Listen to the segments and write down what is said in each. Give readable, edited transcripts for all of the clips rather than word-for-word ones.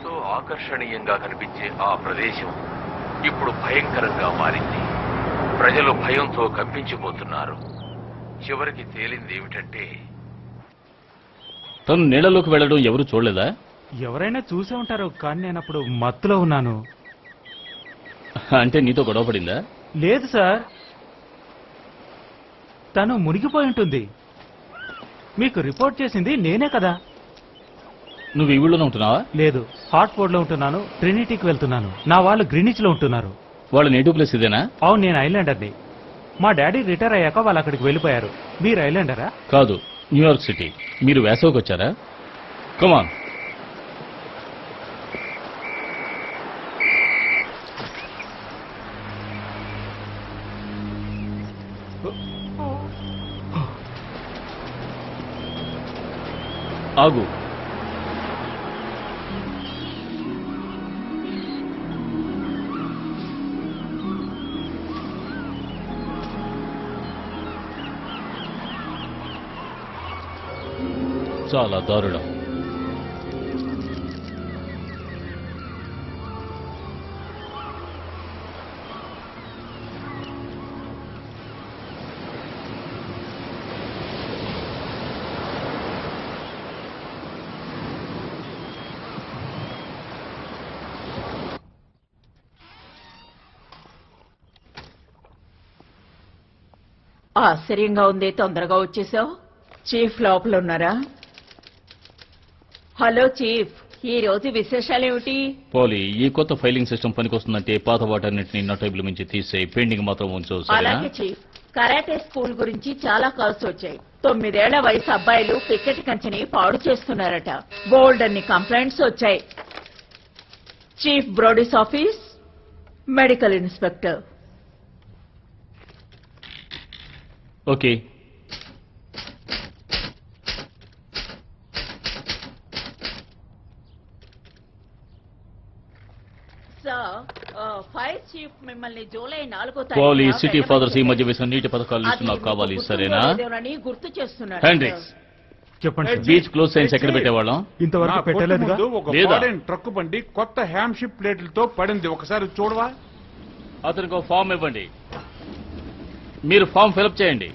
ఎంతో ఆకర్షణీయంగా కనిపించే ఆ ప్రదేశం ఇప్పుడు భయంకరంగా మారింది. ప్రజలు భయంతో కంపించిపోతున్నారు. చివరికి తేలింది ఏమిటంటే, తను నీళ్లలోకి వెళ్ళడం ఎవరు చూడలేదా? ఎవరైనా చూసే ఉంటారు, కానీ నేను అప్పుడు మత్తులో ఉన్నాను. అంటే నీతో గొడవ పడిందా? లేదు సార్, తను మునిగిపోయి ఉంటుంది. మీకు రిపోర్ట్ చేసింది నేనే కదా. నువ్వు ఈ ఊళ్ళోనే ఉంటున్నావా? లేదు, హార్ట్ఫోర్డ్ లో ఉంటున్నాను. ట్రినిటీకి వెళ్తున్నాను. నా వాళ్ళు గ్రీనిచ్ లో ఉంటున్నారు. వాళ్ళ నేటివ్ ప్లేస్ ఇదేనా? అవును, నేను ఐలాండర్ని. మా డాడీ రిటైర్ అయ్యాక వాళ్ళు అక్కడికి వెళ్ళిపోయారు. మీరు ఐలాండరా? కాదు, న్యూయార్క్ సిటీ. మీరు వేసవికి వచ్చారా? కమాన్. ఆగు. చాలా దారుణం. ఆశ్చర్యంగా ఉంది, తొందరగా వచ్చేసావు. చీఫ్ లోపల ఉన్నారా? హలో చీఫ్, ఈ రోజు విశేషాలేమిటి? పోలీ, ఈ కొత్త ఫైలింగ్ సిస్టమ్ పనికొస్తుందంటే పాత వాటన్నిటిని నా టేబుల్ నుంచి తీసేయి. పెండింగ్ మాత్రం ఉంచు. అలాగే చీఫ్. కరాటే స్కూల్ గురించి చాలా కాల్స్ వచ్చాయి. 9 ఏళ్ల వయసు అబ్బాయిలు క్రికెట్ కంచెని పాడు చేస్తున్నారట. బోల్డ్ అన్ని కంప్లైంట్స్ వచ్చాయి. Chief Brody's office, medical inspector. Okay. Fire chief మిమ్మల్ని జూలై 4వ పోలీ, తారీఖున సిటీ ఫాదర్స్ ఈ మధ్య వేసిన నీటి పథకాల లిస్టు నాకు కావాలి. సరేనా? గుర్తు చేస్తున్నారు. హెండ్రిక్స్, చెప్పండి. బీచ్ క్లోజ్ సైన్స్ ఎక్కడ పెట్టేవాళ్ళం? ఇంతవరకు పెట్టలేదుగా. ఒక లేదా? ఫారెన్ ట్రక్ బండి కొత్త హ్యామ్షిప్ ప్లేట్లతో పడింది. ఒకసారి చూడవా? అతనికి ఒక ఫామ్ ఇవ్వండి. మీరు ఫామ్ ఫిలప్ చేయండి.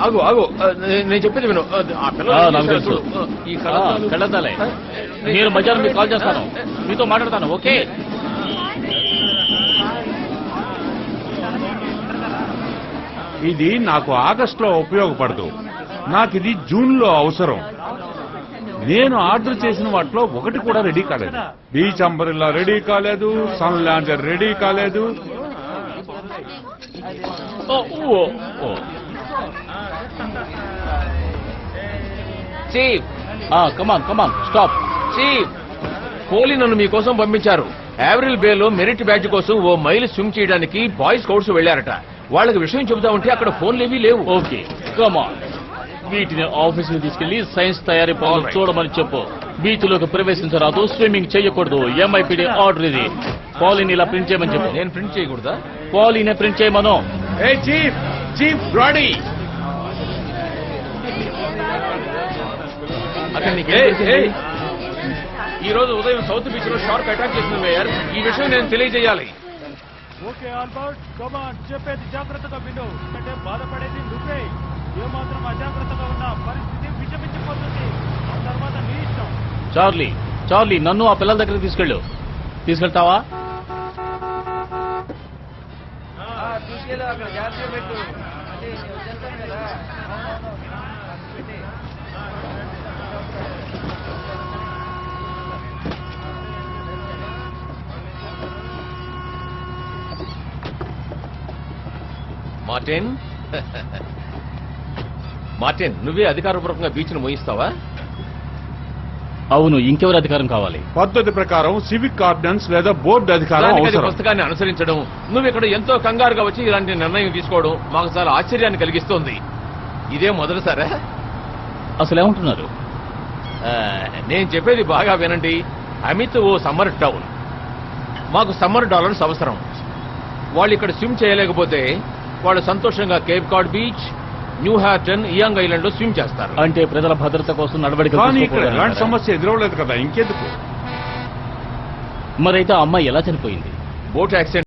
ఆగు ఆగు, నేను చెప్పేది విను. నాకు తెలుసు. కళ్ళద్దాలే. నేను మధ్యాహ్నం మీకు కాల్ చేస్తాను, మీతో మాట్లాడతాను. ఓకే? ఇది నాకు ఆగస్టులో ఉపయోగపడదు. నాకు ఇది జూన్ లో అవసరం. నేను ఆర్డర్ చేసిన వాటిలో ఒకటి కూడా రెడీ కాలేదు. బీచ్ అంబరిల్లా రెడీ కాలేదు, సన్ ల్యాండర్ రెడీ కాలేదు. చీఫ్, కమాన్ కమాన్, స్టాప్. చీఫ్, పోలీ నన్ను మీకోసం పంపించారు. ఏప్రిల్ బేలో మెరిట్ బ్యాడ్జ్ కోసం ఓ మైల్ స్విమ్ చేయడానికి బాయ్స్ స్కౌట్స్ వెళ్లారట. వాళ్ళకి విషయం చెబుతా ఉంటే అక్కడ ఫోన్లేవీ లేవు. ఓకే, కమాన్. వీటిని ఆఫీస్ కి తీసుకెళ్లి సైన్స్ తయారీ పనులు చూడమని చెప్పు. బీచ్ లోకి ప్రవేశించరాదు, స్విమ్మింగ్ చేయకూడదు. ఎంఐపిడి ఆర్డర్ ఇది. పాలిని ఇలా ప్రింట్ చేయమని చెప్పు. నేను ప్రింట్ చేయకూడదా? పాలినే ప్రింట్ చేయమను. చీఫ్, చీఫ్ బ్రాడీ, అక్కడ ఈ రోజు ఉదయం సౌత్ బీచ్ లో షార్క్ అటాక్ చేసింది మేయర్. ఈ విషయం నేను తెలియజేయాలి. ఓకే ఆల్బర్ట్, కమాన్, చెప్పేది జాగ్రత్తగా విను. అంటే బాధపడేది నువ్వే. ఏమాత్రం అజాగ్రత్తగా ఉన్న పరిస్థితి విషమించిపోతుంది. ఆ తర్వాత నీ ఇష్టం. చార్లీ, చార్లీ, నన్ను ఆ పిల్లల దగ్గరికి తీసుకెళ్ళు. తీసుకెళ్తావా? మార్టిన్, మార్టిన్, నువ్వే అధికారపూర్వకంగా బీచ్ ను మోయిస్తావా? అవును, ఇంకెవరు అధికారం కావాలి? పద్ధతి ప్రకారం సివిక్ ఆర్డినెన్స్ లేదా బోర్డు అధికారం అవసరం. పుస్తకాన్ని అనుసరించడం. నువ్వు ఇక్కడ ఎంతో కంగారుగా వచ్చి ఇలాంటి నిర్ణయం తీసుకోవడం మాకు చాలా ఆశ్చర్యాన్ని కలిగిస్తోంది. ఇదే మొదటిసారా? అసలు ఏమంటున్నారు? ఆ, నేను చెప్పేది బాగా వినండి. అమిత్ ఓ సమ్మర్ టౌన్. మాకు సమ్మర్ డాలర్స్ అవసరం. వాళ్ళు ఇక్కడ స్విమ్ చేయలేకపోతే వాళ్ళు సంతోషంగా Cape Cod beach, New Harton, ఇయాంగ్ ఐలాండ్ లో స్విమ్ చేస్తారు. అంటే ప్రజల భద్రత కోసం నడవడికలు కానీ ఇక్కడ ఎలాంటి తీసుకోకూడదంటారా? సమస్య ఎదురవలేదు కదా, ఇంకెందుకు? మరైతే ఆ అమ్మాయి ఎలా చనిపోయింది? Boat accident